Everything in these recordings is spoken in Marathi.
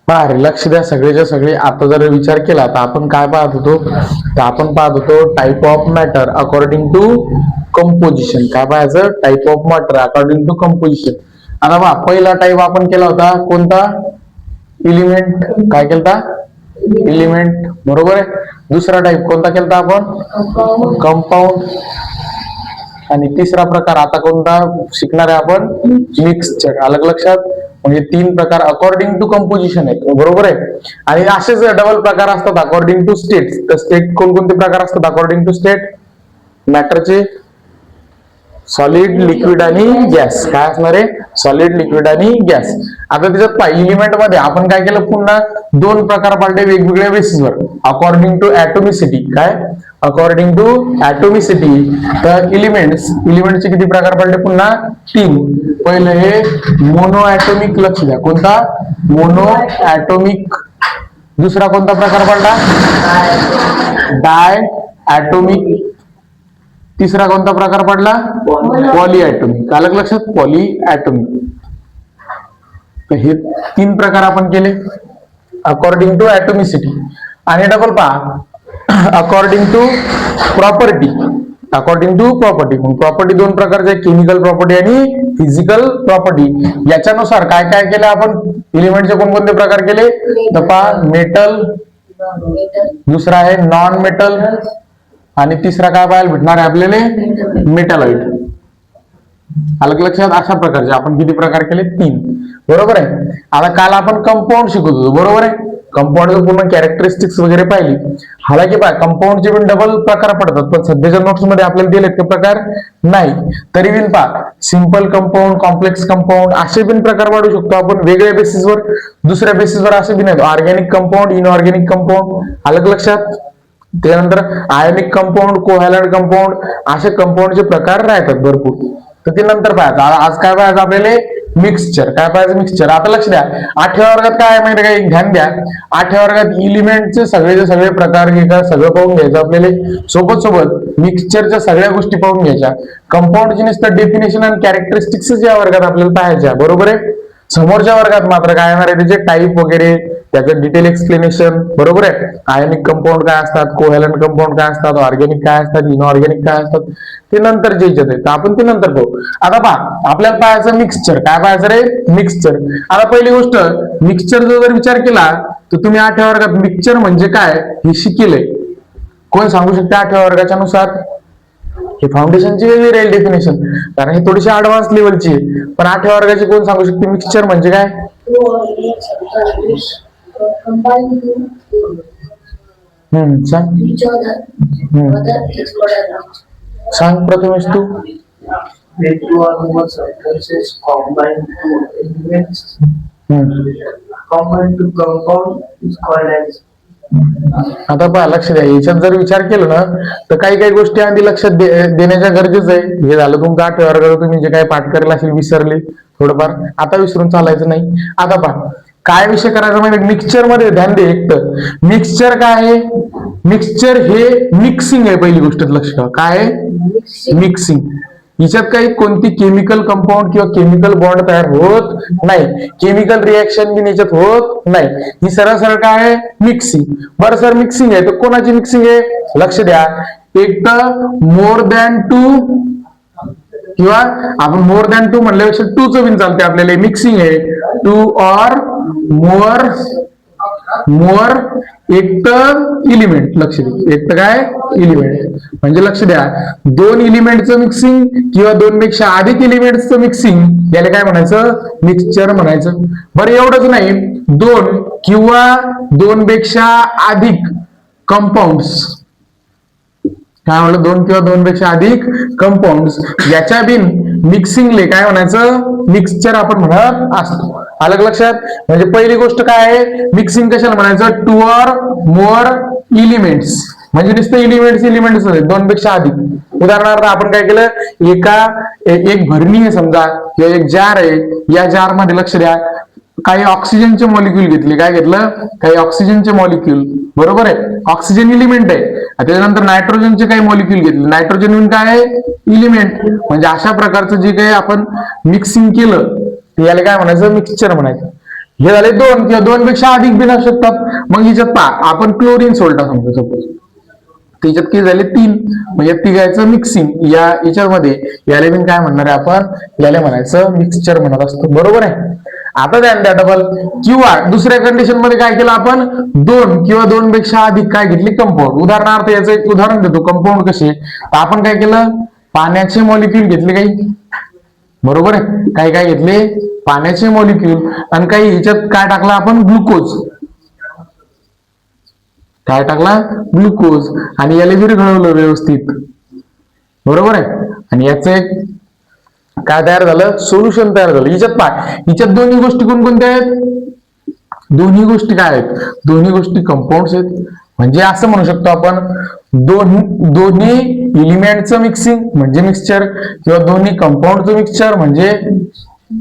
भारी, लक्ष द्या सगळेच्या सगळे. आता जर विचार केला तर आपण काय पाहत होतो, तर आपण पाहत होतो type of matter according to composition. काय पाहायचं? Type of matter according to composition. आता पहा, पहिला टाईप आपण केला होता कोणता? एलिमेंट. काय केलता? एलिमेंट, बरोबर आहे. दुसरा टाईप कोणता केलता आपण? कंपाऊंड. आणि तिसरा प्रकार आता कोणता शिकणार आहे आपण? मिक्सचर. अलग लक्षात? म्हणजे 3 प्रकार अकॉर्डिंग टू कंपोजिशन आहेत, बरोबर आहे. आणि असेच डबल प्रकार असतात अकॉर्डिंग टू स्टेट. तर स्टेट कोणकोणते प्रकार असतात अकॉर्डिंग टू स्टेट मॅटरचे? सॉलिड, लिक्विड आणि गॅस. काय असणार आहे? सॉलिड, लिक्विड आणि गॅस. आता त्याच्यात एलिमेंट मध्ये आपण काय केलं? पुन्हा 2 प्रकार पाडले वेगवेगळ्या बेसिसवर अकॉर्डिंग टू ऍटोमिसिटी. काय? According to atomicity. तर एलिमेंटचे किती प्रकार पडले? पुन्हा 3. पहिलं हे मोनो ऍटोमिक. लक्ष द्या, कोणता? Mono atomic. दुसरा कोणता प्रकार पडला? डाय ऍटोमिक. तिसरा कोणता प्रकार पडला? Poly atomic. अलग लक्षात? Poly atomic. तर हे 3 प्रकार आपण केले अकॉर्डिंग टू ऍटोमिसिटी. आणि डबल पहा, according to property. According to property. मग प्रॉपर्टी 2 प्रकारचे, केमिकल प्रॉपर्टी आणि फिजिकल प्रॉपर्टी. याच्यानुसार काय काय केलं आपण? एलिमेंटचे कोणकोणते प्रकार केले? तर पहा, मेटल. दुसरा आहे नॉन मेटल. आणि तिसरा काय पाहायला भेटणार आहे आपल्याला? मेटॅलॉइड. अलग लक्षात? अशा प्रकारचे आपण किती प्रकार केले? 3, बरोबर आहे. आता काल आपण कंपाऊंड शिकत होतो, बरोबर आहे. कंपाऊंड पूर्ण कॅरेक्टरिस्टिक्स वगैरे पाहिली. हालाकी पहा, कंपाऊंडचे पण डबल प्रकार पडतात, पण सध्याच्या नोट्स मध्ये आपल्याला दिलेत ते प्रकार नाही. तरी पण पहा, सिंपल कंपाऊंड, कॉम्प्लेक्स कंपाऊंड असे पण प्रकार पाडू शकतो आपण वेगळ्या बेसिसवर. दुसऱ्या बेसिसवर असे पण आहेत, ऑर्गॅनिक कंपाऊंड, इनऑर्गॅनिक कंपाऊंड. अलग लक्षात? त्यानंतर आयोनिक कंपाऊंड, कोव्हॅलंट कंपाऊंड, असे कंपाऊंडचे प्रकार राहतात भरपूर. तर ते नंतर पाहायचं. आज काय पाहायचं आपल्याला? मिक्सचर. काय पाहायचं? मिक्सचर. आता लक्ष द्या, 8व्या वर्गात काय माहिती काय? ध्यान द्या. 8व्या वर्गात एलिमेंटचे सगळे प्रकार हे का सगळं पाहून घ्यायचं आपल्याला. सोबत मिक्सचरच्या सगळ्या गोष्टी पाहून घ्यायच्या. कंपाऊंडची नुसतं डेफिनेशन आणि कॅरेक्टरिस्टिक्स या वर्गात आपल्याला पाहायच्या, बरोबर आहे. समोरच्या वर्गात मात्र काय येणार आहे? त्याचे टाईप वगैरे, त्याचं डिटेल एक्सप्लेनेशन, बरोबर आहे. आयोनिक कंपाऊंड काय असतात, कोव्हॅलंट कंपाऊंड काय असतात, ऑर्गॅनिक काय असतात, इनऑर्गॅनिक काय असतात, ते नंतर जे येते तर आपण ते नंतर पाहू. आता पहा, आपल्याला पाहायचं मिक्सचर. काय पाहायचं रे? मिक्सचर. आता पहिली गोष्ट, मिक्सचरचा जर विचार केला तर तुम्ही 8व्या वर्गात मिक्सचर म्हणजे काय हे शिकेलय. कोण सांगू शकते 8व्या वर्गाच्या नुसार? हे फाउंडेशनची वेगळी राहील डेफिनेशन, कारण ही थोडीशी ऍडव्हान्स लेवलची आहे. पण 8व्या वर्गाची कोण सांगू शकते मिक्सचर म्हणजे काय? सांग प्रथमेश तू. आता पहा, लक्ष द्या, याच्यात जर विचार केला ना तर काही काही गोष्टी आधी लक्षात देण्याच्या गरजेचं आहे. हे झालं तुमचं 8व्या वर्गात तुम्ही जे काही पाठ करायला असेल विसरले थोडंफार, आता विसरून चालायचं नाही. आता पहा, काय विषय करायचा म्हणजे मिक्सचर मध्ये ध्यान दे. एक तर मिक्सचर काय आहे? मिक्सचर हे मिक्सिंग आहे. पहिली गोष्ट लक्ष ठेवा, काय आहे? मिक्सिंग. याच्यात काही कोणती केमिकल कंपाऊंड किंवा केमिकल बॉन्ड तयार होत नाही, केमिकल रिएक्शन बी याच्यात होत नाही. ही सरळ काय आहे? मिक्सिंग. बरं सर, मिक्सिंग आहे तर कोणाची मिक्सिंग आहे? लक्ष द्या, एक तर मोर दॅन 2 किंवा आपण मोर दॅन 2 म्हणल्यापेक्षा 2 च बिन चालते आपल्याला. मिक्सिंग आहे 2 और मोर एक तर एलिमेंट. लक्ष द्या, एक तर काय? एलिमेंट. म्हणजे लक्ष द्या, 2 एलिमेंटचं मिक्सिंग किंवा 2 पेक्षा अधिक एलिमेंट्सचं मिक्सिंग याला काय म्हणायचं? मिक्सचर म्हणायचं. बरं, एवढंच नाही, 2 किंवा 2 पेक्षा अधिक कंपाऊंड्स. काय म्हणलं? 2 किंवा 2 पेक्षा अधिक कंपाऊंड्स याच्या बिन मिक्सिंगले काय म्हणायचं? मिक्सचर आपण म्हणत असतो. अलग लक्षात? म्हणजे पहिली गोष्ट काय आहे? मिक्सिंग कशाला म्हणायचं? 2 or more एलिमेंट्स. म्हणजे नुसतं एलिमेंट्स 2 पेक्षा अधिक. उदाहरणार्थ आपण काय केलं, एक भरणी आहे समजा किंवा एक जार आहे, या जार मध्ये लक्ष द्या, काही ऑक्सिजनचे मॉलिक्यूल घेतले. काय घेतलं? काही ऑक्सिजनचे मॉलिक्यूल, बरोबर आहे. ऑक्सिजन एलिमेंट आहे. त्याच्यानंतर नायट्रोजनचे काही मॉलिक्यूल घेतले. नायट्रोजन काय आहे? एलिमेंट. म्हणजे अशा प्रकारचं जे काही आपण मिक्सिंग केलं याला काय म्हणायचं? मिक्सचर म्हणायचं. हे झाले दोन किंवा दोन पेक्षा अधिक बिन असू शकतात. मग हिच्यात पहा आपण क्लोरीन सोल्टा समजू सपोज, त्याच्यात किती झाले 3, म्हणजे तिघायचं मिक्सिंग. याच्यामध्ये याला बिन काय म्हणणार आहे आपण, याला म्हणायचं मिक्सचर म्हणत असतो, बरोबर आहे. आता ध्यान द्या डबल किंवा दुसऱ्या कंडिशन मध्ये काय केलं आपण, 2 किंवा 2 पेक्षा अधिक काय घेतले कंपाऊंड. उदाहरणार्थ याचं एक उदाहरण देतो, कंपाऊंड कसे. तर आपण काय केलं, पाण्याचे मॉलिक्यूल घेतले काही, बरोबर आहे, काही काय घेतले पाण्याचे मॉलिक्यूल, आणि काही ह्याच्यात काय टाकला आपण, ग्लुकोज. काय टाकला, ग्लुकोज, आणि याला विरघळवलं व्यवस्थित, बरोबर आहे. आणि याचं एक काय तयार झालं, सोल्युशन तयार झालं. हिच्यात पाय, हिच्यात दोन्ही गोष्टी कोणकोणत्या आहेत, दोन्ही गोष्टी काय आहेत, दोन्ही गोष्टी कंपाऊंड्स आहेत. म्हणजे असं म्हणू शकतो आपण, दोन्ही एलिमेंटचं मिक्सिंग म्हणजे मिक्सचर, किंवा दोन्ही कंपाऊंडचं मिक्सचर म्हणजे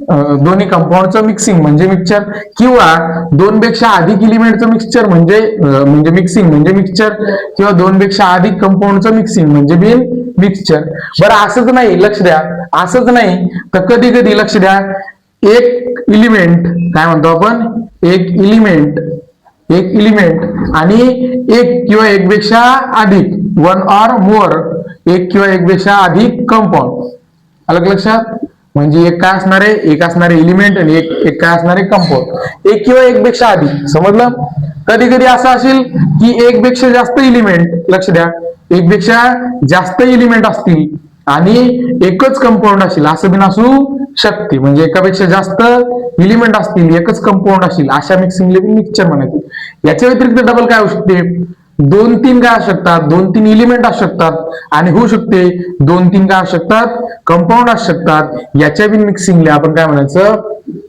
दोन्ही कंपाऊंडचं मिक्सिंग म्हणजे मिक्सचर, किंवा 2 पेक्षा अधिक एलिमेंटचं मिक्सचर म्हणजे मिक्सिंग म्हणजे मिक्सचर, किंवा 2 पेक्षा अधिक कंपाऊंडचं मिक्सिंग म्हणजे बिन मिक्सचर. बरं असंच नाही, लक्ष द्या, असंच नाही तर कधी कधी लक्ष द्या, एक एलिमेंट काय म्हणतो आपण, एक एलिमेंट आणि एक किंवा एक पेक्षा अधिक, 1 or more, एक किंवा एक पेक्षा अधिक कंपाऊंड. अलग लक्षात, म्हणजे एक काय असणार आहे, एक असणारे एलिमेंट आणि एक काय असणारे कंपाऊंड, एक किंवा एक पेक्षा अधिक, समजलं. कधी कधी असं असेल की एक पेक्षा जास्त एलिमेंट, लक्ष द्या, एक पेक्षा जास्त एलिमेंट असतील आणि एकच कंपाऊंड असेल, असं बिन असू शकते. म्हणजे एकापेक्षा जास्त एलिमेंट असतील, एकच कंपाऊंड असेल, अशा मिक्सिंगला मिक्सचर म्हणायचं. याच्या व्यतिरिक्त डबल काय होऊ शकते, 2-3 काय असू शकतात, 2-3 एलिमेंट असू शकतात, आणि होऊ शकते 2-3 काय असू शकतात, कंपाऊंड असू शकतात. याच्या बिन मिक्सिंगला आपण काय म्हणायचं,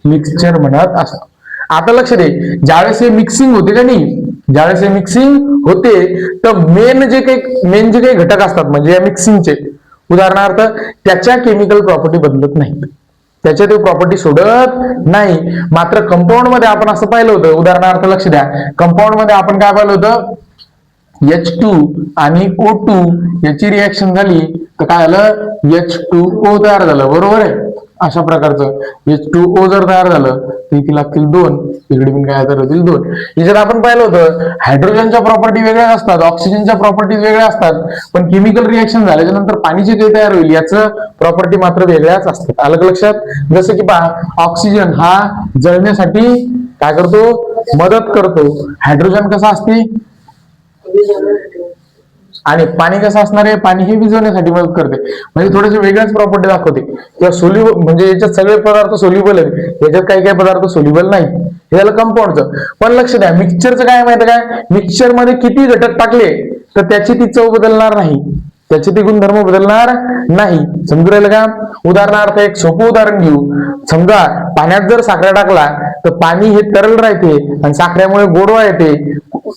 मिक्सचर म्हणत असतो. आता लक्ष दे, ज्यावेळेस हे मिक्सिंग होते का नाही, ज्यावेळेस हे मिक्सिंग होते तर मेन जे काही घटक असतात म्हणजे या मिक्सिंगचे, उदाहरणार्थ त्याच्या केमिकल प्रॉपर्टी बदलत नाहीत, त्याच्या ते प्रॉपर्टी सोडत नाही. मात्र कंपाऊंड मध्ये आपण असं पाहिलं होतं, उदाहरणार्थ लक्ष द्या, कंपाऊंड मध्ये आपण काय पाहिलं होतं, H2 आणि O2 याची रिएक्शन झाली तर काय झालं, H2O तयार झालं, बरोबर आहे. अशा प्रकारचं H2O जर तयार झालं तर इथे लागतील 2, इकडे पण काय तयार होतील 2. याच्यात आपण पाहिलं होतं हायड्रोजनच्या प्रॉपर्टी वेगळ्या असतात, ऑक्सिजनच्या प्रॉपर्टी वेगळ्या असतात, पण केमिकल रिएक्शन झाल्याच्या नंतर पाणी जे काही तयार होईल याचं प्रॉपर्टी मात्र वेगळ्याच असतात. अलग लक्षात, जसं की पहा, ऑक्सिजन हा जळण्यासाठी काय करतो, मदत करतो. हायड्रोजन कसा असते आणि पाणी कसं असणार आहे, पाणी हे विझवण्यासाठी मदत करते. म्हणजे थोडेसे वेगळ्याच प्रॉपर्टी दाखवते. किंवा सोल्युबल, म्हणजे याच्यात सगळे पदार्थ सोल्युबल आहेत, याच्यात काही काही पदार्थ सोल्युबल नाही. हे झालं कंपाऊंडचं. पण लक्ष द्या, मिक्सचरचं काय माहिती काय, मिक्सचर मध्ये किती घटक टाकले तर त्याची ती चव बदलणार नाही, त्याचे ते गुणधर्म बदलणार नाही. समजू राहिलं का. उदाहरणार्थ एक सोपं उदाहरण घेऊ. समजा पाण्यात जर साखर टाकला तर पाणी हे तरल राहते आणि साखरेमुळे गोडवा येते.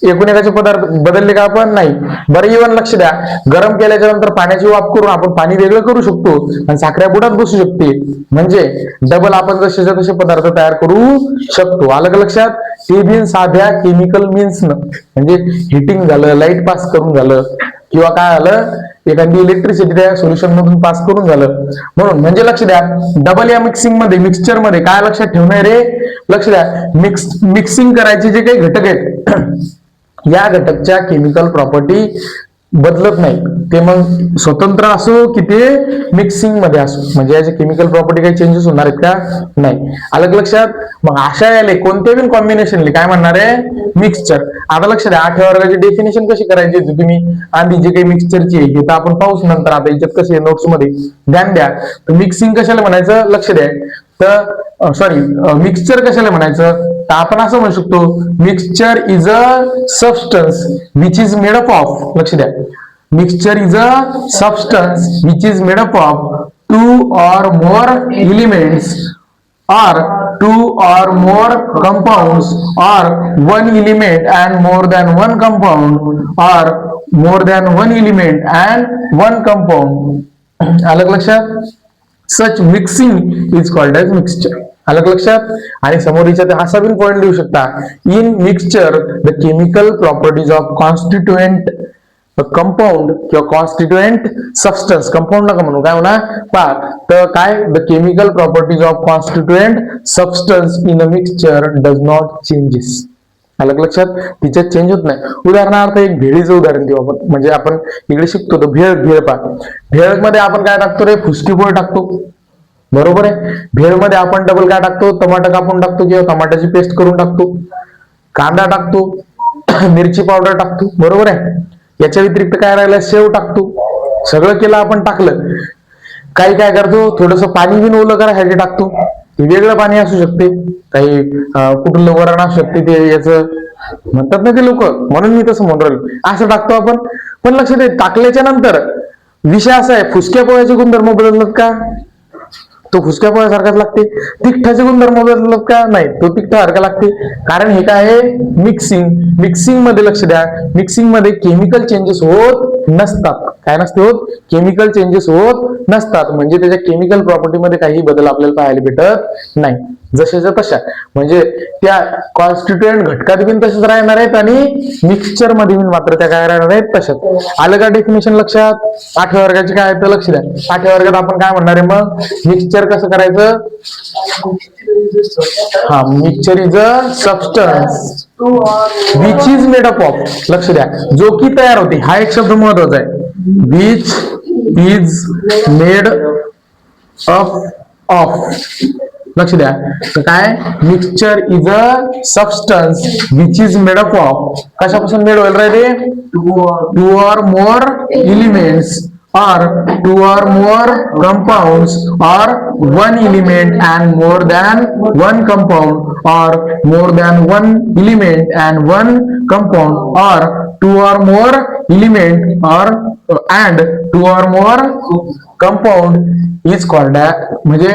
एकूण एकाचे पदार्थ बदलले का आपण, नाही. बरं, इव्हन लक्ष द्या, गरम केल्याच्या नंतर पाण्याची वाफ करून आपण पाणी वेगळं करू शकतो आणि साखऱ्या बुडात बसू शकते. म्हणजे डबल आपण जसे तसे पदार्थ तयार करू शकतो. अलग लक्षात. ते बिन साध्या केमिकल मीन्स म्हणजे हिटिंग झालं, लाईट पास करून झालं, किंवा काय झालं, एखादी इलेक्ट्रिसिटी त्या सोल्युशन मधून पास करून झालं. म्हणून म्हणजे लक्ष द्या, डबल या मिक्सिंग मध्ये, मिक्सचर मध्ये काय लक्षात ठेवणार रे, लक्ष द्या, मिक्सिंग करायचे जे काही घटक आहेत या घटकच्या केमिकल प्रॉपर्टी बदलत नाही. ते मग स्वतंत्र असो की ते मिक्सिंग मध्ये असो, म्हणजे याचे केमिकल प्रॉपर्टी काही चेंजेस होणार आहेत का, नाही. अलग लक्षात. मग अशा याले कोणत्या पण कॉम्बिनेशनले काय म्हणणार आहे, मिक्सचर. आता लक्ष द्या, 8व्या वर्गाची डेफिनेशन कशी करायची तुम्ही, आधी जे काही मिक्सचरची हे तर आपण पाहूच नंतर. आता याच्यात कसे नोट्स मध्ये ध्यान द्या. तर मिक्सिंग कशाला म्हणायचं, लक्ष द्या. तर सॉरी, मिक्सचर कशाला म्हणायचं, तर आपण असं म्हणू शकतो, mixture is a substance which is made up of, लक्ष द्या, mixture is a substance which is made up of 2 or more elements or 2 or more compounds or 1 element and more than 1 compound or more than 1 element and 1 compound. अलग लक्षात. Such mixing is called as mixture. अलग लक्षात. आणि समोरच्या असा पण पॉइंट लिहू शकता, in mixture the chemical properties of constituent compound किंवा कॉन्स्टिट्युएंट सबस्टन्स, कंपाऊंड नका म्हणू, काय म्हणा पहा, तर काय the chemical properties of constituent substance in a mixture does not changes. अलग लक्षात, तिच्यात चेंज होत नाही. उदाहरणार्थ एक भेळीचं उदाहरण देऊ आपण, म्हणजे आपण इकडे शिकतो तर भेळ पहा, भेळ मध्ये आपण काय टाकतो रे, फुसकी पोळ टाकतो, बरोबर आहे. भेळ मध्ये आपण डबल काय टाकतो, टमाटर कापून टाकतो किंवा टमाट्याची पेस्ट करून टाकतो, कांदा टाकतो, मिरची पावडर टाकतो, बरोबर आहे. याच्या व्यतिरिक्त काय राहिलं, शेव टाकतो. सगळं केलं आपण, टाकलं. काही काय करतो, थोडस पाणी बिन ओलं करायसाठी टाकतो. ते वेगळं पाणी असू शकते, काही कुठलं वरण असू शकते, ते याचं म्हणतात ना ते लोक, म्हणून मी तसं म्हणून राहिलो, असं टाकतो आपण. पण लक्षात आहे, टाकल्याच्या नंतर विषय असा आहे, फुसक्या पोळ्याचे गुणधर्म बदलतात का, तो फुसक्या पोळ्यासारखाच लागते. तिखटाचे गुणधर्म बदलतात का, नाही, तो तिखटासारखा लागते. कारण हे काय आहे, मिक्सिंग मध्ये लक्ष द्या, मिक्सिंग मध्ये केमिकल चेंजेस होत नसतात. काय नसते होत, केमिकल चेंजेस होत नसतात. म्हणजे त्याच्या केमिकल प्रॉपर्टी मध्ये काही बदल आपल्याला पाहायला भेटत नाही, जशाच्या तशा. म्हणजे त्या कॉन्स्टिट्युएंट घटकात बिन तसेच राहणार आहेत आणि मिक्सचर मध्ये बिन मात्र त्या काय राहणार आहेत तशाच. आलं का डेफिनेशन लक्षात. 8व्या वर्गाची काय आहे तर लक्ष द्या. 8व्या वर्गात आपण काय म्हणणार आहे मग, मिक्सचर कसं करायचं. हा, mixture is a substance which is made up of, लक्ष द्या, जो की तयार होते. हा एक शब्द महत्वाचा आहे, which is made up of. लक्ष द्या, तर काय, mixture is a substance which is made up of, कशापासून मेड होईल रे, two or more elements or two or more compounds or one element and more than one compound or more than one element and one compound or two or more element or and two or more compound is called as, म्हणजे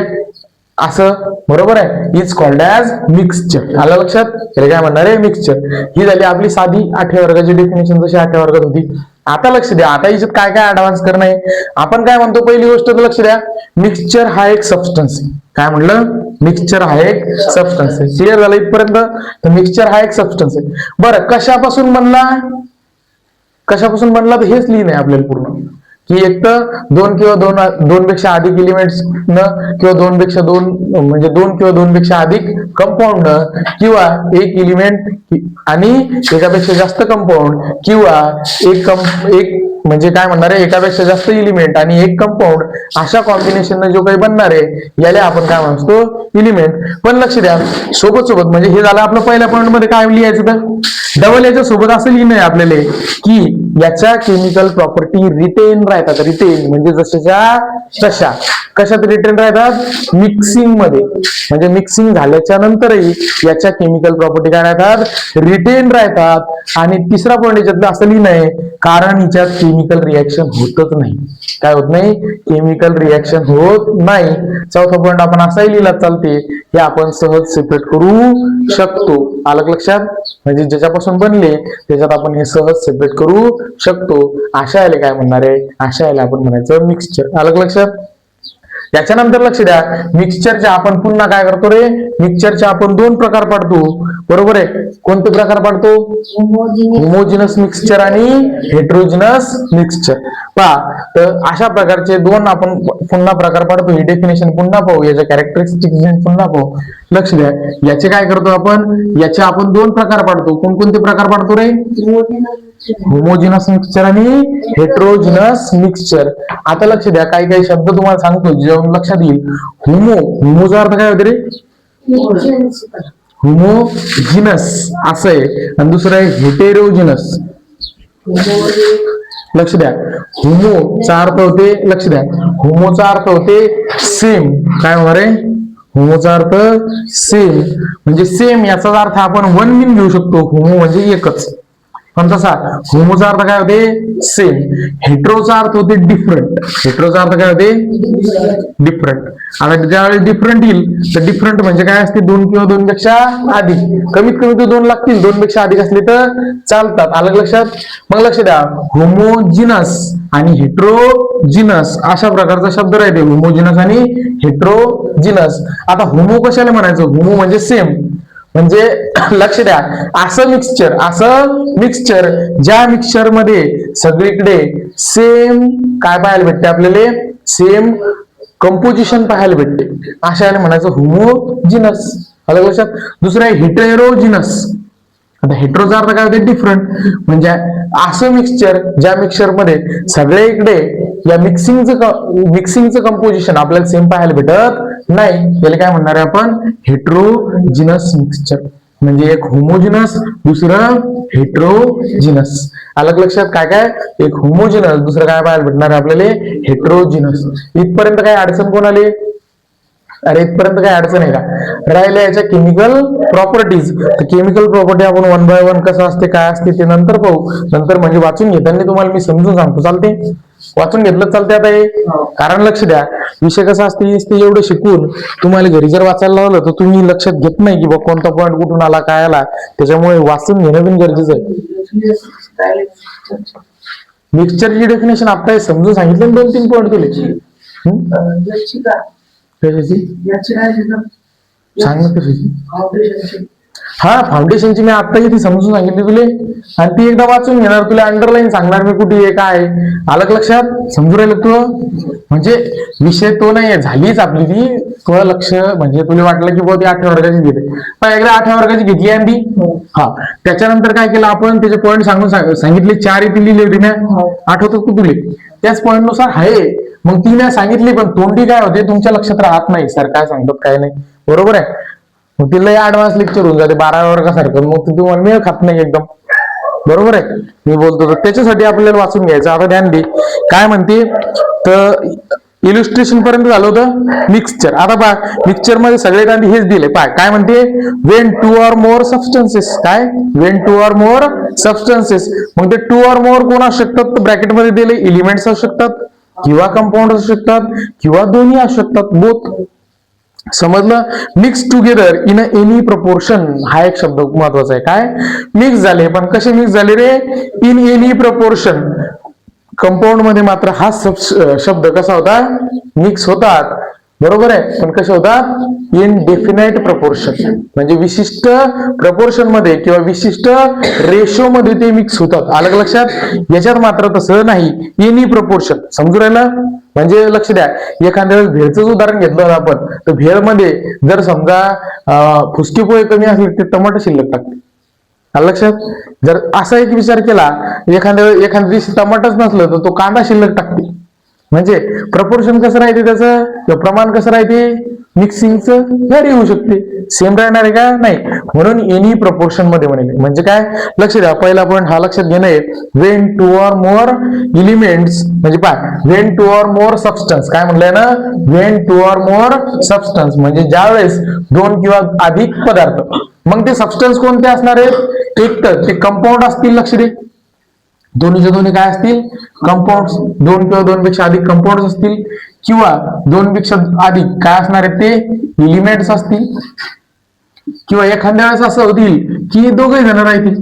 असं बरोबर आहे, इज कॉल्ड ॲज मिक्सचर. आलं लक्षात. काय म्हणणार आहे, मिक्सचर. ही झाली आपली साधी 8व्या वर्गाची डेफिनेशन, जशी 8व्या वर्गात होती. आता लक्ष द्या, आता याच्यात काय काय ऍडव्हान्स करणं आहे. आपण काय म्हणतो, पहिली गोष्ट तर लक्ष द्या, मिक्सचर हा एक सबस्टन्स आहे. काय म्हणलं, मिक्सचर हा एक सबस्टन्स आहे. क्लिअर झालं इथपर्यंत. तर मिक्सचर हा एक सबस्टन्स आहे. बरं, कशापासून बनला, कशापासून बनला तर हेच लिहिणं आहे आपल्याला पूर्ण, की एक तर दोन किंवा दोन पेक्षा अधिक एलिमेंट्स न, किंवा दोन म्हणजे दोन किंवा दोन पेक्षा अधिक कंपाऊंड, किंवा एक एलिमेंट आणि एकापेक्षा जास्त कंपाऊंड, किंवा एक म्हणजे काय म्हणणार आहे, एकापेक्षा जास्त एलिमेंट आणि एक कंपाऊंड, अशा कॉम्बिनेशन जो काही बनणार आहे याला आपण काय म्हणतो, एलिमेंट. पण लक्ष द्या, सोबत म्हणजे हे झालं आपलं पहिल्या पॉईंट मध्ये काय लिहायचं, तर डबल याच्या सोबत असं लिहिणं आहे आपल्याला की याच्या केमिकल प्रॉपर्टी रिटेन राहतात. रिटेन म्हणजे जशाच्या तशा. कशात रिटेन राहतात, मिक्सिंग मध्ये. म्हणजे मिक्सिंग झाल्याच्या नंतरही याच्या केमिकल प्रॉपर्टी काय राहतात, रिटेन राहतात. आणि तिसरा पॉईंट याच्यातलं असं लिहिणं आहे, कारण हिच्यात केमिकल रिएक्शन होतच नाही. काय होत नाही, केमिकल रिएक्शन होत नाही. चौथा पॉईंट आपण असाही लिहिला चालते, हे आपण सहज सेपरेट करू शकतो. आलं लक्षात. म्हणजे ज्याच्यापासून बनले त्याच्यात आपण हे सहज सेपरेट करू शकतो. अशा याला काय म्हणणार आहे, अशा याला आपण म्हणायचं मिक्सचर. आलं लक्षात. याच्यानंतर लक्ष द्या, मिक्सचरचे आपण पुन्हा काय करतो रे, मिक्सचरचे आपण दोन प्रकार पाडतो. बरोबर आहे. कोणते प्रकार पाडतो, होमोजिनस मिक्सचर आणि हेट्रोजिनस मिक्सचर. पहा, तर अशा प्रकारचे दोन आपण पुन्हा प्रकार पाडतो. ही डेफिनेशन पुन्हा पाहू, याच्या कॅरेक्टरिस्टिक्स पुन्हा पाहू. लक्ष द्या, याचे काय करतो आपण, याचे आपण दोन प्रकार पाडतो. कोणकोणते प्रकार पाडतो रे, होमोजिनस मिक्सचर आणि हेट्रोजिनस मिक्सचर. आता लक्ष द्या, काही काही शब्द तुम्हाला सांगतो जेव्हा लक्षात येईल. होमोचा अर्थ काय होते रे, होमोजिनस असं आहे, आणि दुसरं आहे हेटेरोजिनस. लक्ष द्या, होमोचा अर्थ होते, लक्ष द्या, होमोचा अर्थ होते सेम. काय होणार आहे, होमोचा अर्थ सेम म्हणजे सेम. याचा अर्थ आपण वन बिन घेऊ शकतो. होमो म्हणजे एकच, पण तसा होमोचा अर्थ काय होते, सेम. हेट्रोचा अर्थ होते डिफरंट. हेट्रोचा अर्थ काय होते, डिफरंट. आता ज्यावेळी डिफरंट येईल तर डिफरंट म्हणजे काय असते, दोन किंवा दोन पेक्षा अधिक. कमीत कमी तो दोन लागतील, दोन पेक्षा अधिक असले तर चालतात. आलं लक्षात. मग लक्ष द्या, होमोजिनस आणि हेट्रोजिनस अशा प्रकारचा शब्द राहते, होमोजिनस आणि हेट्रोजिनस. आता होमो कशाला म्हणायचं, होमो म्हणजे सेम. म्हणजे लक्ष द्या, असं मिक्सचर ज्या मिक्सचर मध्ये सगळीकडे सेम काय पाहायला भेटते आपल्याला, सेम कंपोजिशन पाहायला भेटते, अशा म्हणायचं होमोजिनस. अलग लक्षात. दुसरं आहे हेटेरोजिनस. आता हेटेरोचा अर्थ काय होते, डिफरंट. म्हणजे असं मिक्सचर ज्या मिक्सचर मध्ये सगळे इकडे या मिक्सिंगचं कंपोजिशन आपल्याला सेम पाहायला भेटत नाही, याला काय म्हणणार आहे आपण, हेटेरोजिनस मिक्सचर. म्हणजे एक होमोजिनस, दुसरं हेटेरोजिनस. अलग लक्षात. काय काय, एक होमोजिनस, दुसरं काय पाहायला भेटणार आहे आपल्याला, हेटेरोजिनस. इथपर्यंत काय अडचण कोण आली, अरे इथपर्यंत काय अडचण आहे का. राहिल्या याच्या केमिकल प्रॉपर्टीज. केमिकल प्रॉपर्टी आपण 1 by 1 कसं असते काय असते ते नंतर पाहू. नंतर म्हणजे वाचून घेताना तुम्हाला मी समजून सांगतो, चालते, वाचून घेतलं चालते. आता हे कारण लक्ष द्या, विषय कसा असते ते एवढं शिकून तुम्हाला घरी जर वाचायला लावलं तर तुम्ही लक्षात घेत नाही की बा कोणता पॉईंट कुठून आला काय आला, त्याच्यामुळे वाचून घेणं पण गरजेचं आहे. मिक्सचरची डेफिनेशन आता समजून सांगितलं 2-3 पॉईंट तुले. सांग ना कशाची. हा, फाउंडेशनची मी आत्ताही ती समजून सांगितली तुले, आणि ती एकदा वाचून घेणार, तुला अंडरलाईन सांगणार मी कुठे आहे काय. अलग लक्षात. समजू राहिलं तू. म्हणजे विषय तो नाही झालीच आपली ती, तुला लक्ष म्हणजे तुला वाटलं की बुवा ती 8व्या वर्गाची घेते, पण एकदा 8व्या वर्गाची घेतली आणि ती. हा, त्याच्यानंतर काय केलं आपण, त्याचे पॉईंट सांगितले, 4 इथे लिहिले होते ना, आठवतात का तुले, त्याच पॉईंट नुसार आहे. मग ती नाही सांगितली, पण तोंडी काय होते तुमच्या लक्षात राहत नाही, सर काय सांगतात काय नाही. बरोबर आहे. मग तिला ऍडव्हान्स लेक्चर होऊन जाते 12व्या वर्गासारखं, मग ती तुम्हाला मेळ खात नाही एकदम. बरोबर आहे. मी बोलतो तर त्याच्यासाठी आपल्याला वाचून घ्यायचं. आता ध्यान दे काय म्हणते, तर इल्युस्ट्रेशन पर्यंत झालं होतं मिक्सचर. आता पहा, मिक्सचर मध्ये सगळ्यात आधी हेच दिले, पाय काय म्हणते, वेन 2 or more सबस्टन्सेस. काय, वेन 2 or more सबस्टन्सेस. मग ते 2 or more कोण असू शकतात, ब्रॅकेट मध्ये दिले, एलिमेंट्स असू शकतात किंवा कंपाऊंड असू शकतात किंवा दोन्ही असू शकतात, बोथ. समजलं. Mix together in any proportion, हा एक शब्द महत्वाचा आहे. काय, मिक्स झाले, पण कसे मिक्स झाले रे, इन एनी प्रपोर्शन. कंपाऊंड मध्ये मात्र हा शब्द कसा होता, मिक्स होतात. बरोबर आहे, पण कसे होतात, इन डेफिनाइट प्रपोर्शन. म्हणजे विशिष्ट प्रपोर्शन मध्ये किंवा विशिष्ट रेशो मध्ये ते मिक्स होतात. अलग लक्षात. याच्यात मात्र तसं नाही, एनी प्रपोर्शन. समजू राहिलं. म्हणजे लक्ष द्या, एखाद्या वेळेस भेळचं उदाहरण घेतलं आपण, तर भेळ मध्ये जर समजा फुसकी पोहे कमी असले ते टमाटर शिल्लक टाकते. लक्षात. जर असा एक विचार केला, एखाद्या दिवशी टमाटरच नसलं तर तो कांदा शिल्लक टाकते. म्हणजे प्रपोर्शन कसं राहते त्याचं, किंवा प्रमाण कसं राहते, मिक्सिंगचं व्हॅरी होऊ शकते. सेम राहणार आहे का, नाही. म्हणून एनी प्रपोर्शन मध्ये म्हणेल. म्हणजे काय, लक्ष द्या, पहिला पॉईंट हा लक्षात घेणं आहे, वेन 2 or more एलिमेंट्स. म्हणजे पाय, वेन 2 or more सबस्टन्स. काय म्हणलंय ना, वेन 2 or more सबस्टन्स, म्हणजे ज्या वेळेस 2 किंवा अधिक पदार्थ. मग ते सबस्टन्स कोणते असणार आहेत, एक तर ते कंपाऊंड असतील. लक्ष दे, दोन्हीच्या दोन्ही काय असतील, कंपाऊंड्स. 2 किंवा 2 पेक्षा अधिक कंपाऊंड्स असतील, किंवा 2 पेक्षा अधिक काय असणार आहेत, ते एलिमेंट्स असतील. किंवा एखाद्या वेळेस असं होतील की दोघे जण राहतील,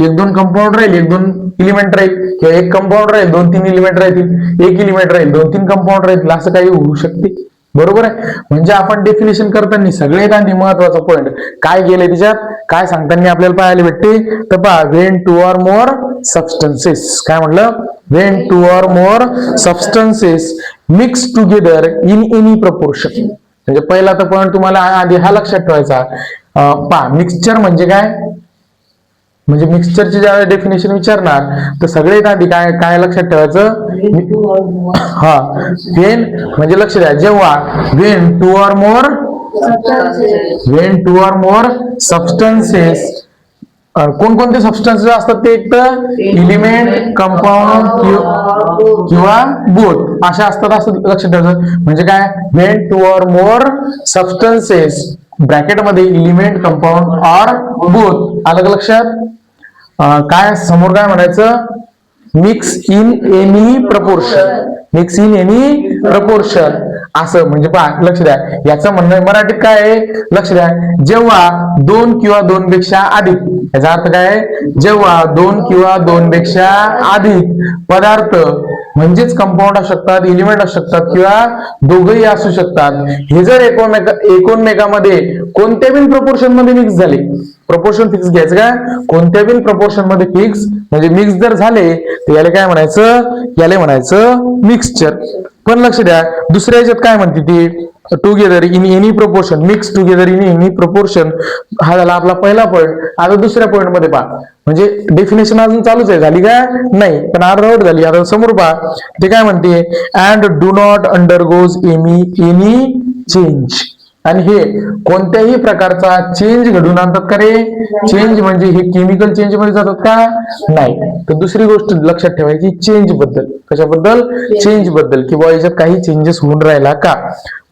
1-2 कंपाऊंड राहील, 1-2 एलिमेंट राहील, किंवा 1 कंपाऊंड राहील, 2-3 एलिमेंट राहतील, 1 एलिमेंट राहील, 2-3 कंपाऊंड राहतील, असं काही होऊ शकते. बरोबर आहे. म्हणजे आपण डेफिनेशन करताना सगळ्यात आधी महत्वाचा पॉईंट काय गेले त्याच्यात, काय सांगताना आपल्याला पाहायला भेटते, तर पहा, वेन 2 or more सबस्टन्सेस. काय म्हटलं, Wien 2 or more substances mix together in any proportion. म्हणजे पहिला तर पॉईंट तुम्हाला आधी हा लक्षात ठेवायचा. पहा, मिक्सचर म्हणजे काय, म्हणजे मिक्सचरची ज्यावेळेस डेफिनेशन विचारणार तर सगळ्यात आधी काय काय लक्षात ठेवायचं, हा, वेन म्हणजे लक्ष द्या, जेव्हा वेन 2 or more सबस्टन्सेस. कोणकोणते सबस्टन्सेस असतात ते, एक तर एलिमेंट, कंपाऊंड किंवा बोथ अशा असतात, असं लक्षात ठेवायचं. म्हणजे काय, Wien 2 or more substances bracket मध्ये एलिमेंट, कंपाऊंड और बोथ. अलग लक्षात. काय समोर काय म्हणायचं, mix in any proportion. Mix in any proportion असं. म्हणजे पहा, लक्ष द्या, याचं म्हणणं मराठीत काय आहे, लक्ष द्या, जेव्हा 2 किंवा 2 पेक्षा अधिक. याचा अर्थ काय आहे, जेव्हा 2 किंवा 2 पेक्षा अधिक पदार्थ म्हणजेच कंपाऊंड असू शकतात, एलिमेंट असू शकतात किंवा दोघंही असू शकतात. हे जर एकमेकांमध्ये कोणत्या बिन प्रपोर्शन मध्ये मिक्स झाले, प्रपोर्शन फिक्स घ्यायचं का, कोणत्या बिन प्रपोर्शन मध्ये फिक्स म्हणजे मिक्स जर झाले तर याला काय म्हणायचं, याला म्हणायचं मिक्सचर. पण लक्ष द्या दुसऱ्या याच्यात काय म्हणते ती, together in any proportion, mix together in any proportion. हा झाला आपला पहिला पॉईंट. आता दुसऱ्या पॉईंट मध्ये पहा, म्हणजे डेफिनेशन अजून चालूच आहे, झाली का नाही पण अर्धवट झाली. आता समोर पहा ते काय म्हणते, and do not undergoes any change. आणि हे कोणत्याही प्रकारचा चेंज घडून आणतात का रे, चेंज म्हणजे हे केमिकल चेंज मध्ये जातात का, नाही. तर दुसरी गोष्ट लक्षात ठेवायची चेंज बद्दल, कशाबद्दल, चेंज बद्दल, किंवा याच्यात काही चेंजेस होऊन राहिला का.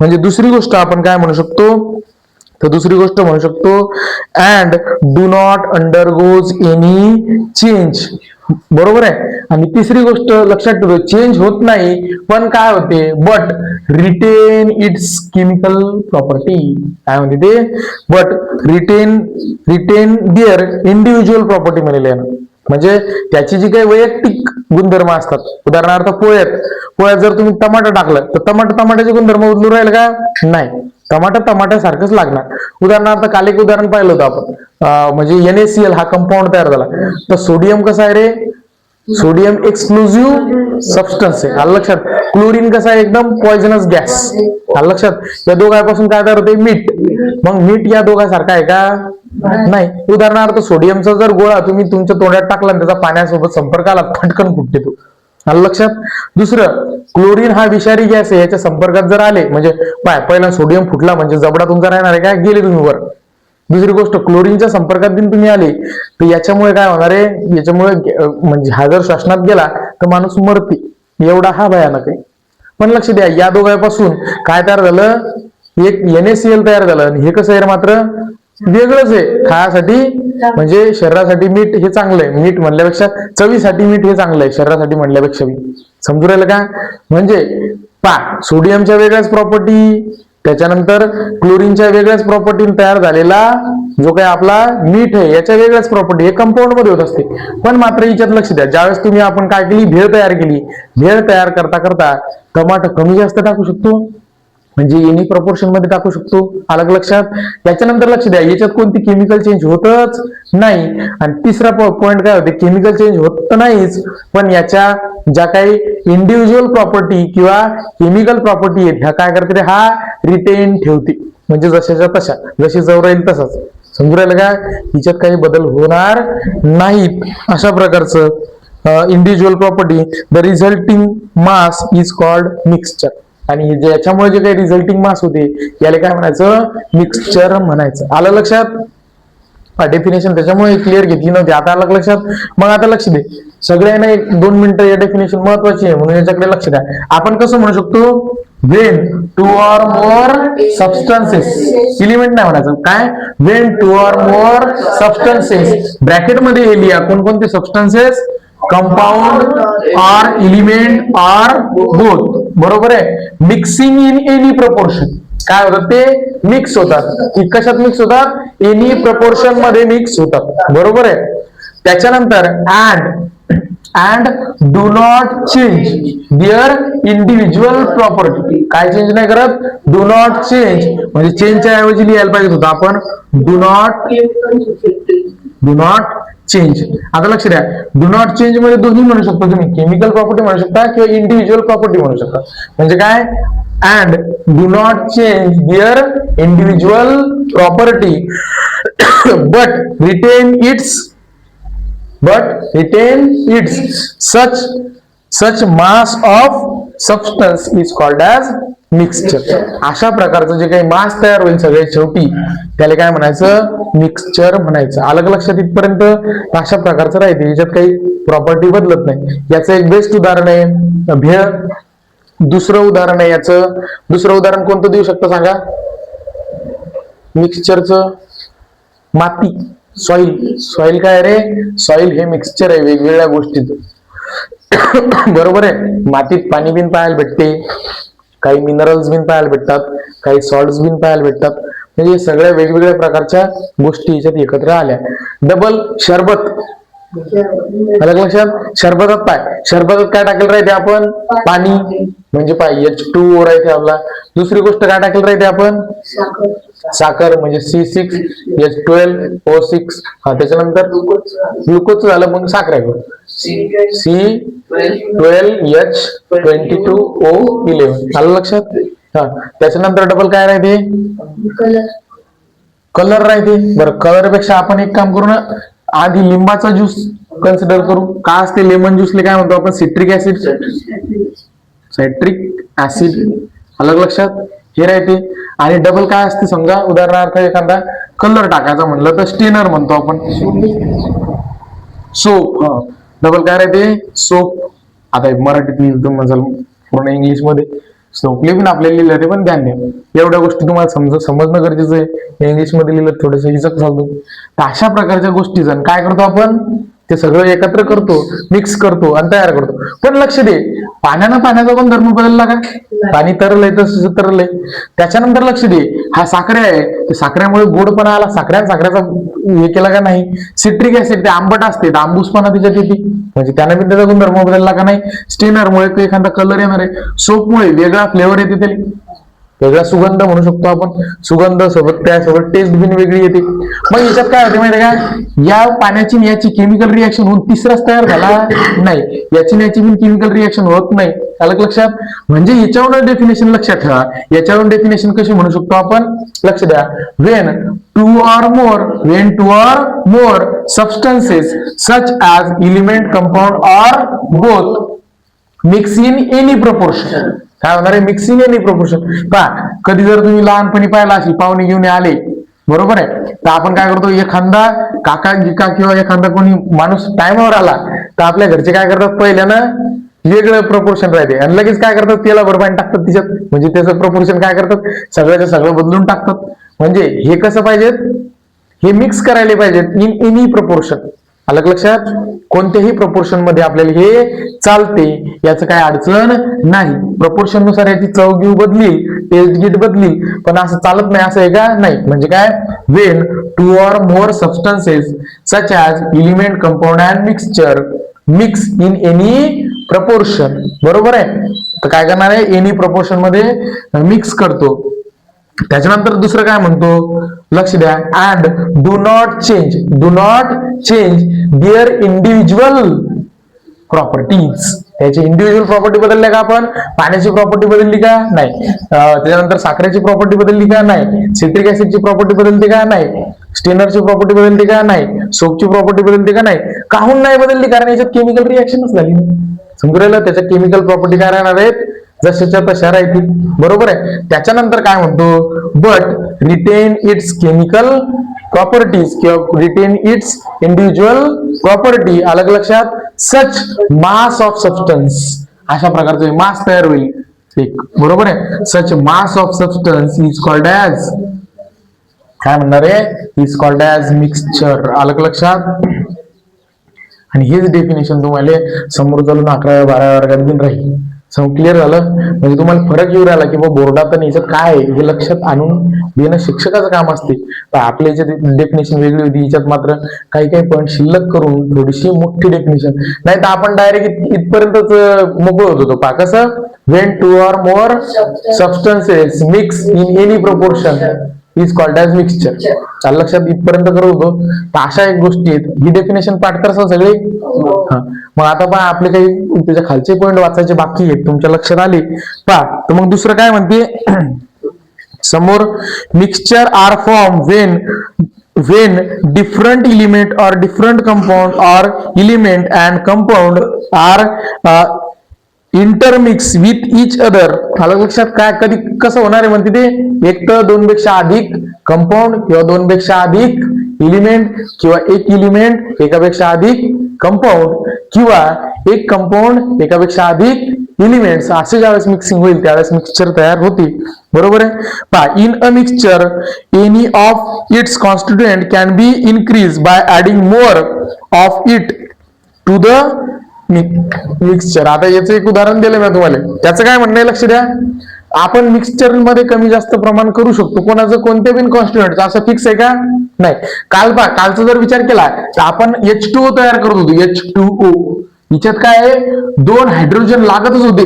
म्हणजे दुसरी गोष्ट आपण काय म्हणू शकतो, तर दुसरी गोष्ट म्हणू शकतो and do not undergoes any change, बरोबर आहे. आणि तिसरी गोष्ट लक्षात ठेवा, चेंज होत नाही पण काय होते, but retain its chemical property. काय म्हणते ते, but retain their individual property म्हणले ना, म्हणजे त्याची जी काही वैयक्तिक गुणधर्म असतात. उदाहरणार्थ पोळ्यात जर तुम्ही टमाटर टाकलं तर टमाट्याचे गुणधर्म बदलून राहील का, नाही. टमाट्यासारखंच लागणार. उदाहरणार्थ काल एक उदाहरण पाहिलं होतं आपण, म्हणजे NaCl हा कंपाऊंड तयार झाला. तर सोडियम कसा आहे रे, सोडियम एक्सप्लोजिव्ह सबस्टन्स आहे, आलं लक्षात. क्लोरीन कसा आहे, एकदम पॉइझनस गॅस, आलं लक्षात. या दोघांपासून काय तयार होते, मीठ. मग मीठ या दोघांसारखा आहे का, नाही. उदाहरणार्थ सोडियमचा जर गोळा तुम्ही तुमच्या तोंडात टाकला आणि त्याचा पाण्यासोबत संपर्क आला, फटकन फुटते तो, आलं लक्षात. दुसरं, क्लोरीन हा विषारी गॅस आहे, याच्या संपर्कात जर आले म्हणजे पहिला सोडियम फुटला म्हणजे जबडा तुमचा राहणार आहे, काय गेले तुम्ही वर. दुसरी गोष्ट, क्लोरीनच्या संपर्कात बिन तुम्ही आले तर याच्यामुळे काय होणार आहे, याच्यामुळे म्हणजे हा जर श्वसनात गेला तर माणूस मरते, एवढा हा भयानक आहे. पण लक्ष द्या, या दोघांपासून काय तयार झालं, एक NaCl तयार झालं. आणि हे कसं आहे मात्र वेगळंच आहे. खायासाठी म्हणजे शरीरासाठी मीठ हे चांगलं आहे, मीठ म्हणल्यापेक्षा चवीसाठी मीठ हे चांगलं आहे शरीरासाठी म्हणल्यापेक्षा. समजू राहिलं का, म्हणजे सोडियमच्या वेगळ्याच प्रॉपर्टी, त्याच्यानंतर क्लोरीनच्या वेगळ्याच प्रॉपर्टी तयार झालेला जो काही आपला मीठ आहे याच्या वेगळ्याच प्रॉपर्टी हे कंपाऊंड मध्ये होत असते. पण मात्र याच्यात लक्ष द्या, ज्यावेळेस तुम्ही आपण काय केली, भेळ तयार केली, भेळ तयार करता करता टमाटर कमी जास्त टाकू शकतो, म्हणजे एनी प्रपोर्शन मध्ये टाकू शकतो, अलग लक्षात. त्याच्यानंतर लक्ष द्या, याच्यात कोणती केमिकल चेंज होतच नाही. आणि तिसरा पॉईंट काय होते, केमिकल चेंज होत तर नाहीच, पण याच्या ज्या काही इंडिव्हिज्युअल प्रॉपर्टी किंवा केमिकल प्रॉपर्टी आहेत ह्या काय करते, हा रिटेन ठेवते, म्हणजे जशाच्या तशा, जशी जवळ राहील तसाच. समजू राहिलं का, हिच्यात काही बदल होणार नाहीत. अशा प्रकारचं individual property. The resulting mass is called mixture. आणि ज्याच्यामुळे जे काही रिझल्टिंग मास होते याला काय म्हणायचं, मिक्सचर म्हणायचं. आलं लक्षात. डेफिनेशन त्याच्यामुळे क्लिअर घेतली नव्हती, आता आलं लक्षात. मग आता लक्ष दे, सगळ्यांना 1-2 मिनिटं या डेफिनेशन महत्वाची आहे म्हणून याच्याकडे लक्ष द्या. आपण कसं म्हणू शकतो, when 2 or more substances, element नाही म्हणायचं, काय, when 2 or more substances, bracket मध्ये हे लिहा कोणकोणते सबस्टन्सेस, कंपाऊंड और एलिमेंट और बोथ, बरोबर आहे. मिक्सिंग इन एनी प्रपोर्शन, काय होतात ते मिक्स होतात. कशात मिक्स होतात, एनी प्रपोर्शन मध्ये मिक्स होतात, बरोबर आहे. त्याच्यानंतर and do not change their individual property, काय चेंज नाही करत, डू नॉट चेंज, म्हणजे चेंजच्या ऐवजी लिहायला पाहिजे होतं आपण डू नॉट चेंज. आता लक्ष द्या, डू नॉट चेंज मध्ये दोन्ही म्हणू शकतो तुम्ही, केमिकल प्रॉपर्टी म्हणू शकता किंवा इंडिव्हिज्युअल प्रॉपर्टी म्हणू शकता. म्हणजे काय, and do not change their individual property but retain its such mass of substance is called as mixture. अशा प्रकारचं जे काही मास तयार होईल सगळ्यात शेवटी त्याला काय म्हणायचं, मिक्सचर म्हणायचं. अलग लक्षात इथपर्यंत अशा प्रकारचं राहते, याच्यात काही प्रॉपर्टी बदलत नाही. याचं एक बेस्ट उदाहरण आहे भेळ. दुसरं उदाहरण आहे याचं, दुसरं उदाहरण कोणतं देऊ शकतो सांगा, मिक्सचरचं, माती, सॉइल काय रे, सॉइल हे मिक्सचर आहे वेगवेगळ्या गोष्टीचं, बरोबर आहे. मातीत पाणी बिन पाहायला भेटते, काही मिनरल्स बिन पाहायला भेटतात, काही सॉल्ट्स बिन पाहायला भेटतात, म्हणजे सगळ्या वेगवेगळ्या प्रकारच्या गोष्टी याच्यात एकत्र आल्या. डबल शरबत, अलग लक्षात. शरबतात शरबतात काय टाकेल राहते आपण, पाणी म्हणजे H2O राहते आपला. दुसरी गोष्ट काय टाकेल राहते आपण, साखर म्हणजे C6H12O6. हा त्याच्यानंतर ग्लुकोज झालं मग साखर आहे C12H22O11. आलं लक्षात. हा त्याच्यानंतर डबल काय राहते, कलर राहते. बरं कलर पेक्षा आपण एक काम करू ना, आधी लिंबाचा ज्यूस कन्सिडर करू. काय असते लेमन ज्यूसले काय म्हणतो आपण, सिट्रिक ऍसिड. अलग लक्षात. हे राहते. आणि डबल काय असते समजा उदाहरणार्थ एखादा कलर टाकायचा म्हणलं तर स्टेनर म्हणतो आपण. सोप. हा डबल काय राहते, सोप. आता मराठीत लिहिलं म्हणाल, पूर्ण इंग्लिश मध्ये सोपले पण आपल्याला लिहिलं ते पण ध्यान द्या. एवढ्या गोष्टी तुम्हाला समजणं गरजेचं आहे. इंग्लिश मध्ये लिहिलं थोडंसं हिचक चालतो. तर अशा प्रकारच्या गोष्टी जण काय करतो आपण, ते सगळं एकत्र करतो, मिक्स करतो आणि तयार करतो. पण लक्ष दे, पाण्याचा पण धर्म बदलला का, पाणी तरलंय तसं तरलंय. त्याच्यानंतर लक्ष दे, हा साखर आहे, साखरेमुळे गोडपणा आला, साखरेचा हे केला का नाही. सिट्रिक ऍसिड ते आंबट असते, आंबूसपणा त्याच्यात येते, म्हणजे त्याने पण त्याचा गुणधर्म बदलला का नाही. स्टेनरमुळे एखादा कलर येणार आहे, सोपमुळे वेगळा फ्लेवर येते, त्याला वेगळा सुगंध म्हणू शकतो आपण. सुगंध सोबत त्यासोबत टेस्ट बिन वेगळी येते. मग याच्यात काय होते माहिती का, या पाण्याची याची केमिकल रिएक्शन होऊन तिसराच तयार झाला नाही, याची याची बिन केमिकल रिएक्शन होत नाही. अलग लक्षात. म्हणजे याच्यावरून डेफिनेशन लक्षात ठेवा. याच्यावरून डेफिनेशन कशी म्हणू शकतो आपण, लक्ष द्या. Wien to or more substances such as element, compound or both mix in any proportion. काय होणार आहे, मिक्स इन एनी प्रपोर्शन. पहा कधी जर तुम्ही लहानपणी पाहिला असेल, पाहुणे घेऊन आले बरोबर आहे, तर आपण काय करतो, एखादा काका गिका किंवा एखादा कोणी माणूस टायमावर आला तर आपल्या घरचे काय करतात, पहिल्यानं वेगळं प्रपोर्शन राहते आणि लगेच काय करतात, तेला बरोबर टाकतात तिच्यात. म्हणजे त्याचं प्रपोर्शन काय करतात, सगळ्याचं सगळं बदलून टाकतात. म्हणजे हे कसं पाहिजेत, हे मिक्स करायला पाहिजेत इन एनी प्रपोर्शन. अलग लक्षात. कोणत्याही प्रपोर्शन मध्ये आपल्याला हे चालते, याचं काय अडचण नाही. प्रपोर्शन नुसार याची चव घेऊ बदलील, टेस्ट गिट बदलील, पण असं चालत नाही, असं आहे का नाही. म्हणजे काय, Wien to or more substances such as element, compound and mixture mix in any proportion. बरोबर आहे. तर काय करणार आहे, एनी प्रपोर्शन मध्ये मिक्स करतो. त्याच्यानंतर दुसरं काय म्हणतो, लक्ष द्या. And do not change their individual properties. त्याची इंडिव्हिज्युअल प्रॉपर्टी बदलल्या का, आपण पाण्याची प्रॉपर्टी बदलली का नाही, त्याच्यानंतर साखरेची प्रॉपर्टी बदलली का नाही, सिट्रिक ऍसिडची प्रॉपर्टी बदलते का नाही, स्टेनरची प्रॉपर्टी बदलते का नाही, सोपची प्रॉपर्टी बदलते का नाही. काहून नाही बदलली, कारण याच्यात केमिकल रिएक्शनच झाली नाही. समजून त्याच्या केमिकल प्रॉपर्टी काय राहणार आहेत, जशाच्या तशा राहतील. बरोबर आहे. त्याच्यानंतर काय म्हणतो, but retain its chemical properties किंवा रिटेन इट्स इंडिव्हिज्युअल प्रॉपर्टी. अलग लक्षात. सच मास ऑफ सबस्टन्स, अशा प्रकारचे मास तयार होईल एक. बरोबर आहे. Such mass of substance is called as, काय म्हणणार आहे, इज कॉल्ड ॲज मिक्सचर. अलग लक्षात. आणि हेच डेफिनेशन तुम्हाला समोर चालून 11व्या 12व्या वर्गात बिन राहील. क्लिअर झालं. म्हणजे तुम्हाला फरक येऊ राहिला की बोर्डात आणि याच्यात काय आहे हे लक्षात आणून देणं शिक्षकाचं काम असते. तर आपल्या याच्यात डेफिनेशन वेगळी होती, याच्यात मात्र काही काही पॉईंट शिल्लक करून थोडीशी मोठी डेफिनेशन. नाही तर आपण डायरेक्ट इथपर्यंतच मोकळ होत होतो. पहा कसं, Wien to or more substances mix in any proportion is called as mixture. चाल लक्षात, इथपर्यंत करत होतो. तर अशा एक गोष्टी आहेत. ही डेफिनेशन पाठ करसा सगळे. हा मग आता पहा, आपले काही त्याच्या खालचे पॉईंट वाचायचे बाकी आहेत, तुमच्या लक्षात आले पहा. तर मग दुसरं काय म्हणते समोर, mixture are form when different element or different compound or element and compound are intermix with each other. अलग लक्षात. काय कधी कसं होणार आहे म्हणते ते, एक तर दोनपेक्षा अधिक कंपाऊंड किंवा दोनपेक्षा अधिक एलिमेंट किंवा एक एलिमेंट एकापेक्षा अधिक कंपाऊंड किंवा एक कंपाऊंड एकापेक्षा अधिक एलिमेंट्स, असे ज्यावेळेस मिक्सिंग होईल त्यावेळेस मिक्सचर तयार होते. बरोबर आहे. पहा, in a mixture any of its constituent can be increase by adding more of it to the mixture. आता याचं एक उदाहरण दिलं मी तुम्हाला, त्याचं काय म्हणणं आहे लक्ष द्या. आपण मिक्सचर मध्ये कमी जास्त प्रमाण करू शकतो कोणाचं कोणत्या बिन कॉन्स्टिट्युएंटचं, असं फिक्स आहे का? नाही. कालचा जर विचार केला तर आपण H2O तयार करत होतो, H2O. याच्यात काय आहे, 2 हायड्रोजन लागतच होते,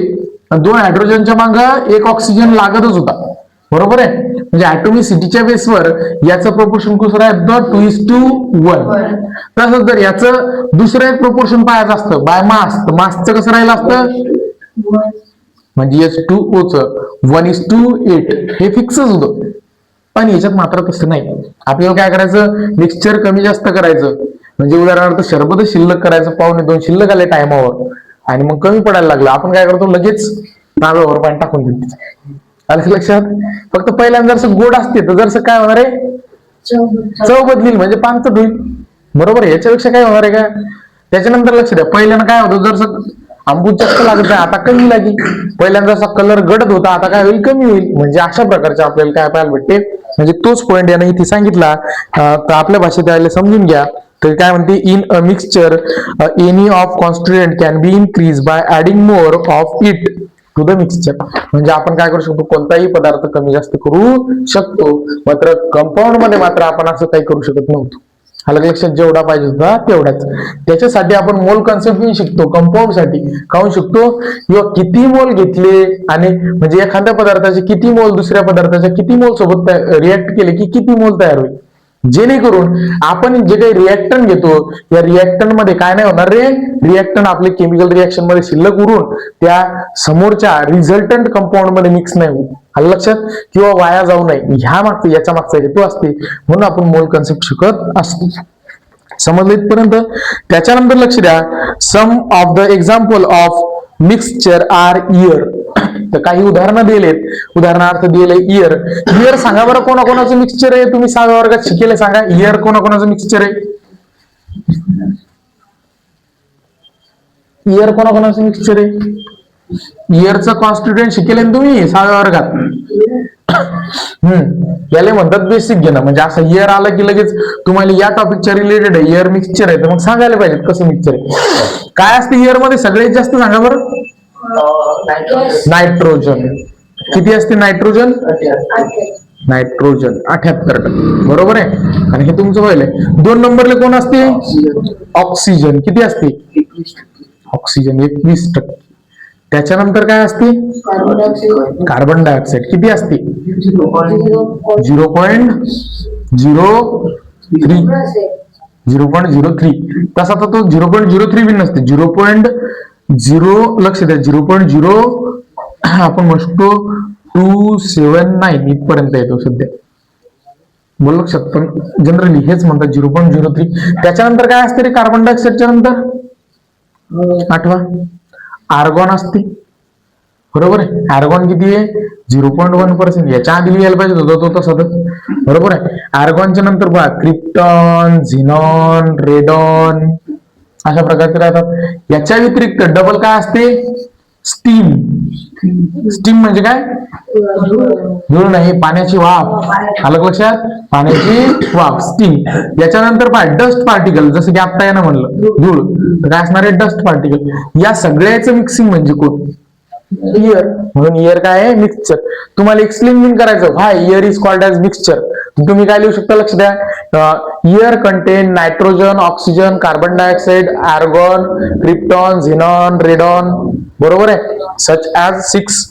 2 हायड्रोजनच्या मागे 1 ऑक्सिजन लागतच होता, बरोबर आहे. म्हणजे ॲटॉमिसिटीच्या बेसवर याचं प्रोपोर्शन कसं आहे, 2:1. तसंच जर याचं दुसरं एक प्रोपोर्शन पाहायचं असतं बाय मास, तर मासचं कसं राहिलं असतं, म्हणजे H2O चं 1:8 हे फिक्सच होतं. पण याच्यात मात्र तसं नाही. आपल्याला काय करायचं, मिक्सचर कमी जास्त करायचं. म्हणजे उदाहरणार्थ शरबत शिल्लक करायचं, 1.25 शिल्लक आले टायमावर आणि मग कमी पडायला लागलं, आपण काय करतो, लगेच नारळावर पाणी टाकून देतो. आलं लक्षात. फक्त पहिल्यांदा जसं गोड असते तर जसं काय होणार आहे, चव बदलील, म्हणजे पानचट होईल, बरोबर आहे. याच्यापेक्षा काय होणार आहे का? त्याच्यानंतर लक्ष द्या, पहिल्यांदा काय होतं, जर आंबूस जास्त लागत आहे आता कमी लागेल, पहिल्यांदा असा कलर गडद होता आता काय होईल, कमी होईल. म्हणजे अशा प्रकारचे आपल्याला काय पाहायला भेटते. म्हणजे तोच पॉईंट याने इथे सांगितला, तर आपल्या भाषेत यायला समजून घ्या. तर काय म्हणते, in a mixture any of constituent can be increase by adding more of it to the mixture. म्हणजे आपण काय करू शकतो, कोणताही पदार्थ कमी जास्त करू शकतो, मात्र कंपाऊंड मध्ये मात्र आपण असं काही करू शकत नव्हतो. अलग लक्षात, जेवढा पाहिजे होता तेवढाच. त्याच्यासाठी आपण मोल कन्सेप्ट पण शिकतो, कंपाऊंड साठी काऊन शिकतो, किंवा किती मोल घेतले आणि म्हणजे एखाद्या पदार्थाचे किती मोल दुसऱ्या पदार्थाच्या किती मोल सोबत रिएक्ट केले की किती मोल तयार होईल, जेणेकरून आपण जे काही रिएक्टन घेतो या रिएक्टन मध्ये काय नाही होणार रे, रिएक्टन आपले केमिकल रिएक्शन मध्ये शिल्लक उरून त्या समोरच्या रिझल्टंट कंपाऊंड मध्ये मिक्स नाही होईल, आलं लक्षात, किंवा वाया जाऊ नये, ह्या मागचा याच्या मागचा हेतू असते, म्हणून आपण मोल कन्सेप्ट शिकत असतो. समजलं इथपर्यंत. त्याच्यानंतर लक्ष द्या, some of the example of mixture are air. तर काही उदाहरणं दिलेत, उदाहरणार्थ दिले इयर. इयर सांगा बरं कोणाकोणाचं मिक्सचर आहे, तुम्ही 6व्या वर्गात शिकेले, सांगा इयर कोणाकोणाचं मिक्सचर आहे, इयर कोणाकोणाचं मिक्सचर आहे. इयरचं कॉन्स्टिट्युएंट शिकेले ना तुम्ही 6व्या वर्गात. याला म्हणतात बेसिक घेणं. म्हणजे असं इयर आलं की लगेच तुम्हाला या टॉपिकच्या रिलेटेड आहे, इयर मिक्सचर आहे, तर मग सांगायला पाहिजे कसं मिक्सचर आहे. काय असते इयर मध्ये सगळ्यात जास्त, सांगा बरं. नायट्रोजन. किती असते नायट्रोजन, नायट्रोजन 78%, बरोबर आहे. आणि हे तुमचं पहिलं 2 नंबरला कोण असते, ऑक्सिजन. किती असते, ऑक्सिजन 21%. त्याच्यानंतर काय असते, कार्बन डायऑक्साईड. किती असते, 0.03. तसा तर तो 0.03 बिन नसते, 0.0 लक्ष द्या, 0.0 आपण म्हणतो 279 इथपर्यंत येतो सध्या, बोल लक्षात. पण जनरली हेच म्हणतात 0.03. त्याच्यानंतर काय असते रे कार्बन डायऑक्साईडच्या नंतर, आठवा आर्गॉन असते, बरोबर आहे. आर्गॉन किती आहे, 0.1%. याच्या आधी लिहायला पाहिजे होता तो तसं, बरोबर आहे. आर्गॉनच्या नंतर पहा क्रिप्टॉन, झिनॉन, रेडॉन अशा प्रकारचे राहतात. याच्या व्यतिरिक्त डबल काय असते, स्टीम. स्टीम म्हणजे काय, धूळ नाही, पाण्याची वाफ, आलं लक्षात, पाण्याची वाफ, स्टीम. याच्यानंतर पहा डस्ट पार्टिकल, जसं की आता यानं म्हणलं धूळ, तर काय असणार आहे, डस्ट पार्टिकल. या सगळ्याचं मिक्सिंग म्हणजे कोण, इयर. म्हणून इयर काय आहे, मिक्सचर. तुम्हाला एक्सप्लेन करायचं, why air is called as mixture. तुम्ही काय लिहू शकता, लक्ष द्या. Air contain nitrogen, oxygen, carbon dioxide, argon, krypton, xenon, radon, बरोबर आहे. Such as 6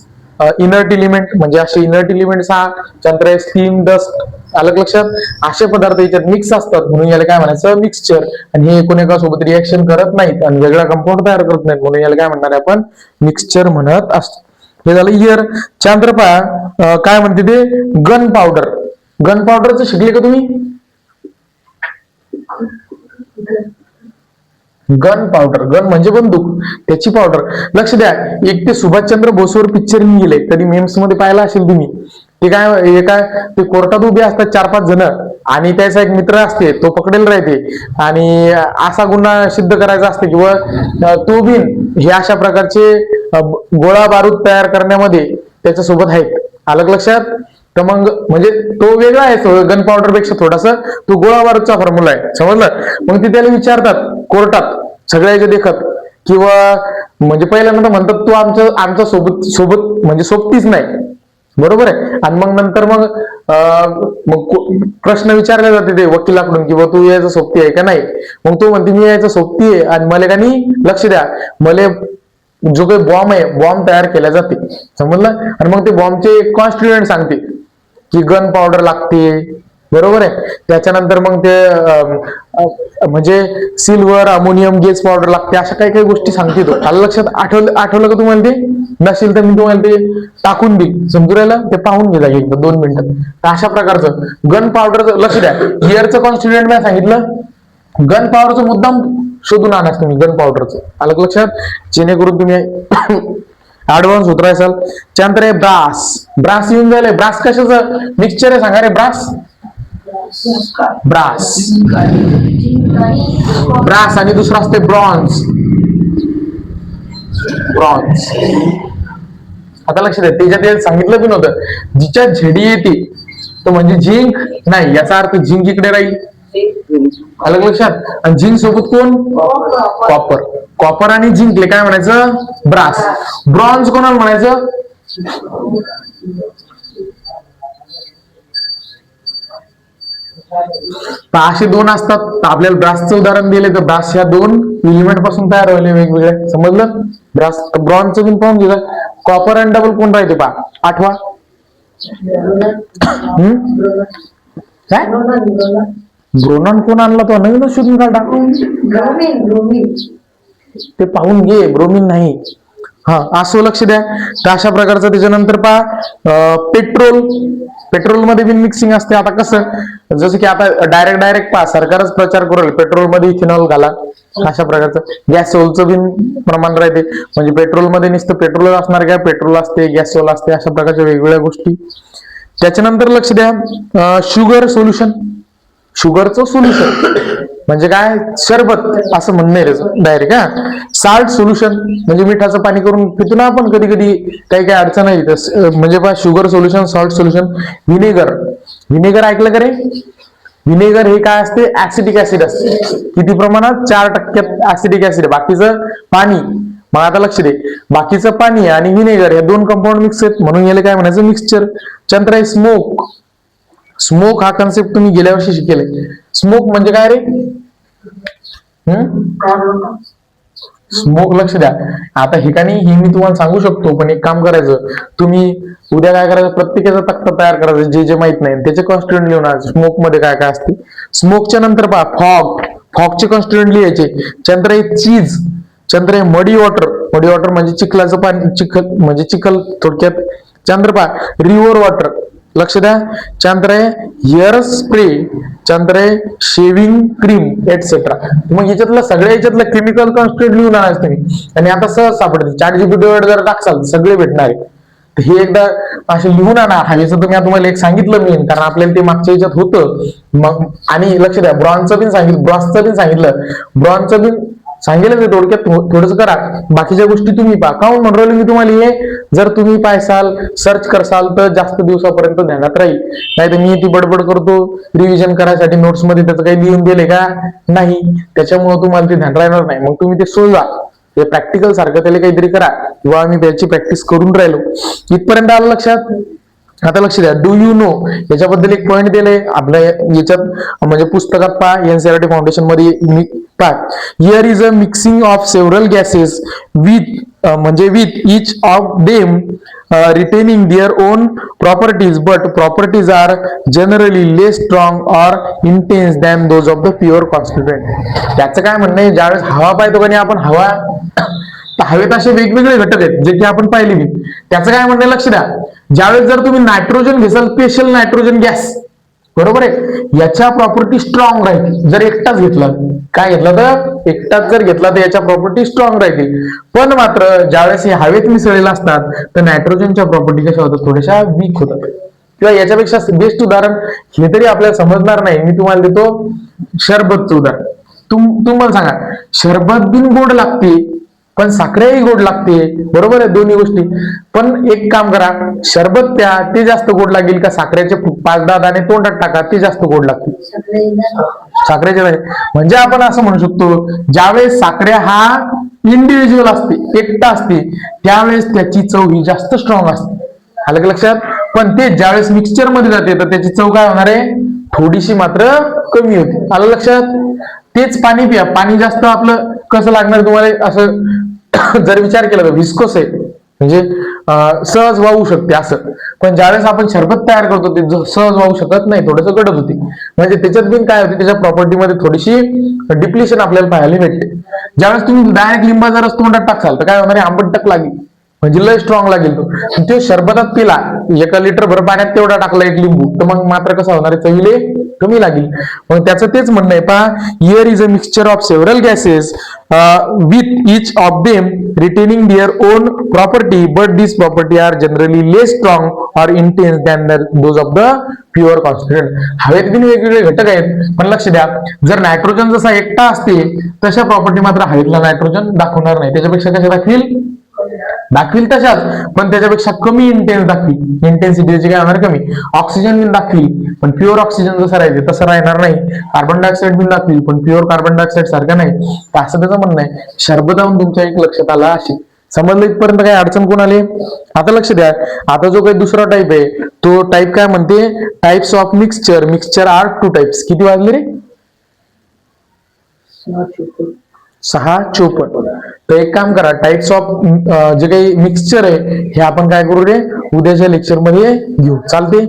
inert element. म्हणजे असे इनर्ट एलिमेंट 6 चंद्र, स्टीम, डस्ट, आलं लक्षात. असे पदार्थ याच्यात मिक्स असतात, म्हणून याला काय म्हणायचं, मिक्सचर. आणि हे एकोणएकासोबत रिएक्शन करत नाहीत आणि वेगळा कंपाऊंड तयार करत नाहीत, म्हणून याला काय म्हणणार आहे आपण, मिक्सचर म्हणत असतो. हे झालं इयर. चंद्र पहा काय म्हणते ते, गन पावडर. गन पावडरचं शिकले का तुम्ही, गन पावडर, गन म्हणजे बंदूक, त्याची पावडर. लक्ष द्या, एक ते सुभाषचंद्र बोसवर पिक्चर मी गेले, कधी मेम्स मध्ये पाहिला असेल तुम्ही. ते काय ते कोर्टात उभे असतात 4-5 जण आणि त्याचा एक मित्र असते, तो पकडेल राहते आणि असा गुन्हा सिद्ध करायचा असते किंवा तो बिन हे अशा प्रकारचे गोळा बारूद तयार करण्यामध्ये त्याच्या सोबत आहेत, अलग लक्षात. तर मग म्हणजे तो वेगळा आहे, गन पावडर पेक्षा थोडासा तो गोळा बारूदचा फॉर्म्युला आहे, समजलं. मग ते त्याला विचारतात कोर्टात सगळ्याचे देखत, किंवा म्हणजे पहिल्यांदा म्हणतात तू आमच्या सोबत म्हणजे सोबतीच नाही, बरोबर आहे. आणि मग नंतर मग प्रश्न विचारले जाते ते वकिलाकडून की तू यायचं सोबती आहे का नाही. मग तो म्हणते मी यायचं सोबती आहे आणि मला का नाही लक्ष द्या, मला जो काही बॉम्ब आहे बॉम्ब तयार केला जाते, समजलं. आणि मग ते बॉम्बचे कॉन्स्टिट्युएंट सांगते की गन पावडर लागते, बरोबर आहे. त्याच्यानंतर मग ते म्हणजे सिल्वर अमोनियम गॅस पावडर लागते, अशा काही काही गोष्टी सांगते तो. आलं लक्षात? आठवलं का तुम्हाला ते? नसेल तर मी तुम्हाला ते टाकून देईल, समजू राहिलं, ते पाहून घे एकदा 2 मिनिटात. तर अशा प्रकारचं गन पावडरचं लक्ष द्या. एअरचं कॉन्स्टिट्युएंट मी सांगितलं, गन पावडरचं मुद्दाम शोधून आणायचं तुम्ही गन पावडरचं. आलं लक्षात? जेणेकरून तुम्ही ऍडव्हान्स होत राहाल. त्यानंतर आहे ब्रास येऊन जायला. ब्रास कशाचं मिक्सचर आहे सांगा रे? ब्रास आणि दुसरा असते ब्रॉन्झ. आता लक्षात आहे, त्याच्यात सांगितलं बी नव्हतं जिच्या झेडी येते तो म्हणजे झिंक नाही, याचा अर्थ झिंक इकडे राहील. अलग लक्षात? आणि झिंक सोबत कोण? कॉपर आणि झिंकले काय म्हणायचं? ब्रास. ब्रॉन्झ कोणाला म्हणायचं? असे 2 असतात. तर आपल्याला ब्रासचं उदाहरण दिले तर ब्रास ह्या 2 एलिमेंट पासून तयार व्हायला वेगवेगळे, समजलं. ब्रास ब्रॉन्झचं बिन पाहून घेऊया. कॉपर आणि डबल कोण राहते पहा, आठवा. काय ब्रोनॉन कोण आणला? तो नवीन शोधून काढा, ते पाहून घे. ब्रोमिन नाही. असं लक्ष द्या. तर अशा प्रकारचं. त्याच्यानंतर पहा पेट्रोल मध्ये बिन मिक्सिंग असते. आता कसं, जसं की आता डायरेक्ट पहा सरकारच प्रचार करेल पेट्रोल मध्ये इथेनॉल घाला, अशा प्रकारचं. गॅसोलचं बिन प्रमाण राहते, म्हणजे पेट्रोल मध्ये नुसतं पेट्रोल असणार काय, पेट्रोल असते, गॅसोल असते, अशा प्रकारच्या वेगवेगळ्या गोष्टी. त्याच्यानंतर लक्ष द्या, शुगरचं सोल्युशन म्हणजे काय? सरबत असं म्हणणं डायरेक्ट. साल्ट सोल्युशन म्हणजे मिठाचं पाणी करून पितो ना आपण कधी कधी, काही अडचण नाही. म्हणजे पहा sugar solution, salt solution. Vinegar ऐकलं का रे? व्हिनेगर हे काय असते? ऍसिडिक ऍसिड असते. किती प्रमाणात? 4% ऍसिडिक ऍसिड. बाकीचं पाणी. मग आता लक्ष दे, बाकीचं पाणी आणि व्हिनेगर हे 2 कंपाऊंड मिक्स आहेत, म्हणून याला काय म्हणायचं? मिक्सचर. चंद्र आहे स्मोक हा कन्सेप्ट तुम्ही गेल्या वर्षी शिकेले. स्मोक म्हणजे काय रे? स्मोक लक्ष द्या. आता ठिकाणी हे मी तुम्हाला सांगू शकतो, पण एक काम करायचं, तुम्ही उद्या काय करायचं, प्रत्येकाचा तक्ता तयार करायचा जे माहित नाही त्याचे कॉन्स्टिट्युएंट लिहून आणायचे. स्मोक मध्ये काय काय असते. स्मोकच्या नंतर पहा फॉगचे कॉन्स्टिट्युएंट लिहायचे. चंद्र आहे चंद्र आहे मडी वॉटर म्हणजे चिखलाचं पाणी, म्हणजे चिखल थोडक्यात. चंद्र पहा रिव्हर वॉटर, लक्ष द्या. चंद्र आहे हेअर स्प्रे, चंद्र आहे शेविंग क्रीम एटसेट्रा. मग याच्यातलं केमिकल कॉन्स्टिट्युएंट लिहून आणायचं तुम्ही. आणि आता सहज सापडते, ChatGPT वर जर टाकसाल सगळे भेटणार आहे. हे एकदा असे लिहून आणा. हवेचं तर मी तुम्हाला एक सांगितलं मी, कारण आपल्याला ते मागच्या याच्यात होतं. मग आणि लक्ष द्या, ब्रॉन्झचं बिन सांगितलं. ब्रॉन्झचं बिन सांगितलं ते थोडक्यात थोडंसं करा. बाकीच्या गोष्टी तुम्ही पहा. काहून म्हणून मी तुम्हाला हे, जर तुम्ही पाहसाल सर्च करसाल तर जास्त दिवसापर्यंत ध्यानात राहील. नाही तर मी ती बडबड करतो रिव्हिजन करायसाठी नोट्स मध्ये, त्याचं काही लिहून दिले का नाही, त्याच्यामुळे तुम्हाला ते ध्यान राहणार नाही. मग तुम्ही ते सोडवा, ते प्रॅक्टिकल सारखं त्याला काहीतरी करा, किंवा आम्ही त्याची प्रॅक्टिस करून राहिलो. इथपर्यंत आलं लक्षात? आता लक्ष द्या, डू यू नो याच्याबद्दल एक पॉईंट दिले आपल्या याच्यात, म्हणजे पुस्तकात पहा, एनसीईआरटी फाउंडेशन मध्ये पहा. Here is a mixing of several gases with each of them retaining their own properties, but properties are generally less strong or intense than those of the pure constituent. त्याचं काय म्हणणं आहे, ज्यावेळेस हवा पाहतो का आपण हवा, हवेत असे वेगवेगळे घटक आहेत जे की आपण पाहिले नाही. त्याचं काय म्हणणं, लक्ष द्या, ज्यावेळेस जर तुम्ही नायट्रोजन घेसाल, स्पेशल नायट्रोजन गॅस, बरोबर आहे, याच्या प्रॉपर्टी स्ट्रॉंग राहतील. जर एकटाच घेतला, काय घेतला तर एकटाच जर घेतला तर याच्या प्रॉपर्टी स्ट्रॉंग राहतील. पण मात्र ज्यावेळेस हे हवेत मिसळलेला असतात तर नायट्रोजनच्या प्रॉपर्टी कशा होतात, थोड्याशा वीक होतात. किंवा याच्यापेक्षा बेस्ट उदाहरण हे तरी आपल्याला समजणार नाही, मी तुम्हाला देतो शरबतचं उदाहरण. तुम्हाला सांगा, शरबत बिन गोड लागते पण साखरही गोड लागते, बरोबर आहे, दोन्ही गोष्टी. पण एक काम करा, शरबत प्या, ते जास्त गोड लागेल का साखरेचे 5-10 दाणे तोंडात टाका, ते जास्त गोड लागतील साखरेचे दाणे. म्हणजे आपण असं म्हणू शकतो, ज्यावेळेस साखरे हा इंडिव्हिज्युअल असते, एकटा असते, त्यावेळेस त्याची चव ही जास्त स्ट्रॉंग असते. आलं का लक्षात? पण ते ज्यावेळेस मिक्सचर मध्ये जाते तर त्याची चव काय होणार आहे, थोडीशी मात्र कमी होते. आलं लक्षात? तेच पाणी प्या, पाणी जास्त आपलं कसं लागणार तुम्हाला असं जर विचार केला तर विस्कोस आहे, म्हणजे सहज वाहू शकते असं. पण ज्यावेळेस आपण शरबत तयार करतो ते सहज वाहू शकत नाही, थोडंसं गडद होते. म्हणजे त्याच्यात बिन काय होते, त्याच्या प्रॉपर्टीमध्ये थोडीशी डिप्लिशन आपल्याला पाहायला भेटते. ज्यावेळेस तुम्ही डायरेक्ट लिंबाचा रस तोंडात टाकसाल तर काय होणार आहे, आंबट टक लागेल, म्हणजे लय स्ट्रॉंग लागेल तो. ते शरबतात पिला, 1 लिटर भर पाण्यात तेवढा टाकला एक लिंबू, तर मग मात्र कसं होणार आहे, चवीले कमी लागेल. मग त्याचं तेच म्हणणं आहे, पहा, here is a mixture of several gases with each of them retaining their own property, but this property are generally less strong or intense than those of the pure constituent. हवेत बिन वेगवेगळे घटक आहेत, पण लक्ष द्या, जर नायट्रोजन जसा एकटा असते तशा प्रॉपर्टी मात्र हवेतला नायट्रोजन दाखवणार नाही. त्याच्यापेक्षा कशा दाखवील तशाच, पण त्याच्यापेक्षा कमी इंटेन्स दाखवील, इंटेन्सिटी त्याची काय होणार, कमी. ऑक्सिजन बिन दाखवील, पण प्युअर ऑक्सिजन जसं राहायचे तसं राहणार नाही. कार्बन डायऑक्साईड बिन दाखवील, पण प्युअर कार्बन डायऑक्साईड सारखं नाही. असं त्याचं म्हणणं आहे. शरबताहून तुमच्या एक लक्षात आला अशी. समजलं इथपर्यंत? काही अडचण कोण आली? आता लक्ष द्या, आता जो काही दुसरा टाईप आहे तो टाईप काय म्हणते, types of mixture. Mixture are 2 types. किती वाजले रे? 6:54. तर एक काम करा, टाइप्स ऑफ जे काही मिक्सचर आहे हे आपण काय करू रे, उद्याच्या लेक्चर मध्ये घेऊ. चालते?